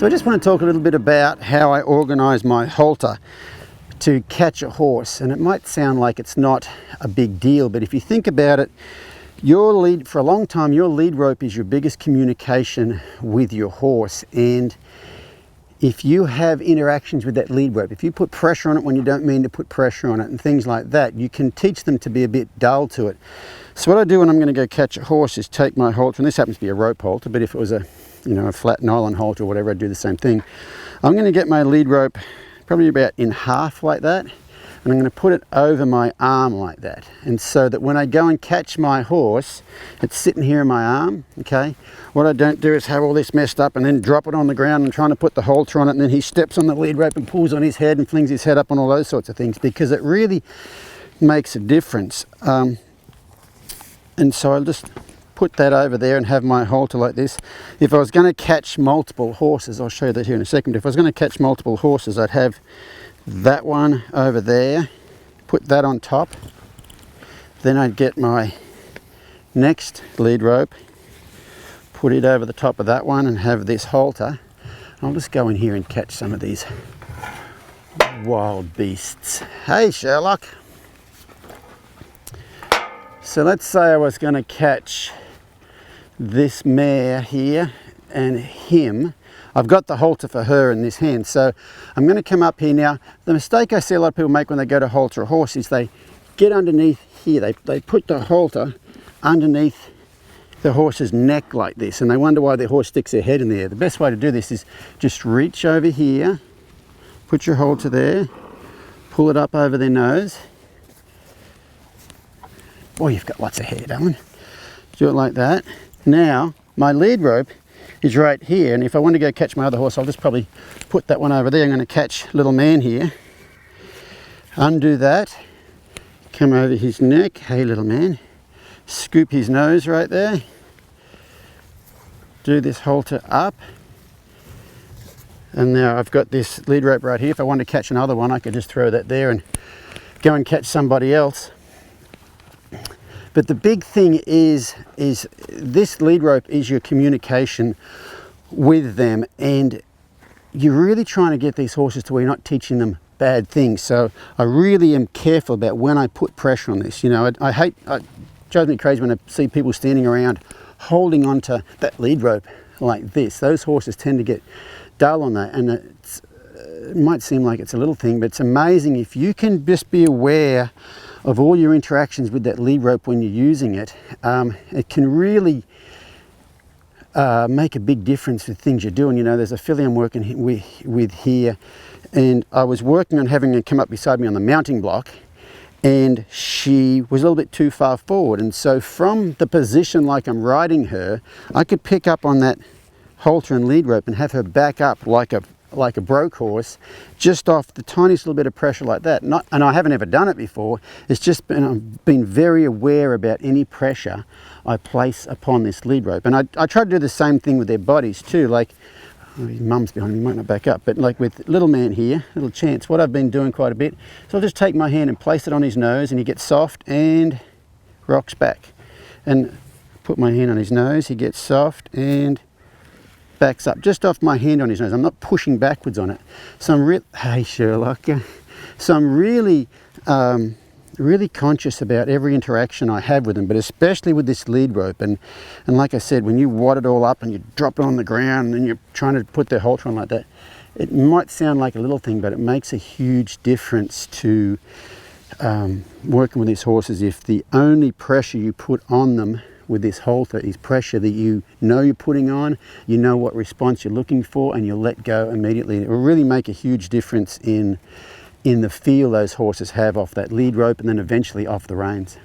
So I just want to talk a little bit about how I organise my halter to catch a horse. And it might sound like it's not a big deal, but if you think about it, for a long time, your lead rope is your biggest communication with your horse. And if you have interactions with that lead rope, if you put pressure on it when you don't mean to put pressure on it and things like that, you can teach them to be a bit dull to it. So what I do when I'm going to go catch a horse is take my halter, and this happens to be a rope halter, but if it was a flat nylon halter or whatever, I'd do the same thing. I'm going to get my lead rope probably about in half like that, and I'm going to put it over my arm like that. And so that when I go and catch my horse, it's sitting here in my arm, okay? What I don't do is have all this messed up and then drop it on the ground and trying to put the halter on it, and then he steps on the lead rope and pulls on his head and flings his head up and all those sorts of things, because it really makes a difference. And so I'll just put that over there and have my halter like this. If I was going to catch multiple horses, I'll show you that here in a second. If I was going to catch multiple horses, I'd have that one over there, put that on top. Then I'd get my next lead rope, put it over the top of that one and have this halter. I'll just go in here and catch some of these wild beasts. Hey Sherlock! So let's say I was going to catch this mare here and him. I've got the halter for her in this hand, so I'm going to come up here now. The mistake I see a lot of people make when they go to halter a horse is they get underneath here. They put the halter underneath the horse's neck like this, and they wonder why their horse sticks their head in there. The best way to do this is just reach over here, put your halter there, pull it up over their nose. Boy, you've got lots of hair, Alan. Do it like that. Now, my lead rope is right here, and if I want to go catch my other horse, I'll just probably put that one over there. I'm going to catch little man here. Undo that. Come over his neck. Hey, little man. Scoop his nose right there. Do this halter up. And now I've got this lead rope right here. If I want to catch another one, I could just throw that there and go and catch somebody else. But the big thing is this lead rope is your communication with them, and you're really trying to get these horses to where you're not teaching them bad things. So I really am careful about when I put pressure on this. It drives me crazy when I see people standing around holding onto that lead rope like this. Those horses tend to get dull on that, and it might seem like it's a little thing, but it's amazing if you can just be aware of all your interactions with that lead rope when you're using it. It can really make a big difference with things you're doing. There's a filly I'm working with here, and I was working on having her come up beside me on the mounting block, and she was a little bit too far forward, and so from the position like I'm riding her, I could pick up on that halter and lead rope and have her back up like a broke horse, just off the tiniest little bit of pressure like that. And I haven't ever done it before. It's just I've been very aware about any pressure I place upon this lead rope. And I try to do the same thing with their bodies too. Like, his mum's behind me, might not back up, but like with little man here, little Chance, what I've been doing quite a bit, so I'll just take my hand and place it on his nose, and he gets soft and rocks back. And put my hand on his nose, he gets soft and backs up just off my hand on his nose. I'm not pushing backwards on it. So hey Sherlock. So I'm really conscious about every interaction I have with them, but especially with this lead rope. And like I said, when you wad it all up and you drop it on the ground and you're trying to put their halter on like that, it might sound like a little thing, but it makes a huge difference to working with these horses if the only pressure you put on them with this halter is pressure that you know you're putting on, you know what response you're looking for, and you'll let go immediately. It will really make a huge difference in the feel those horses have off that lead rope and then eventually off the reins.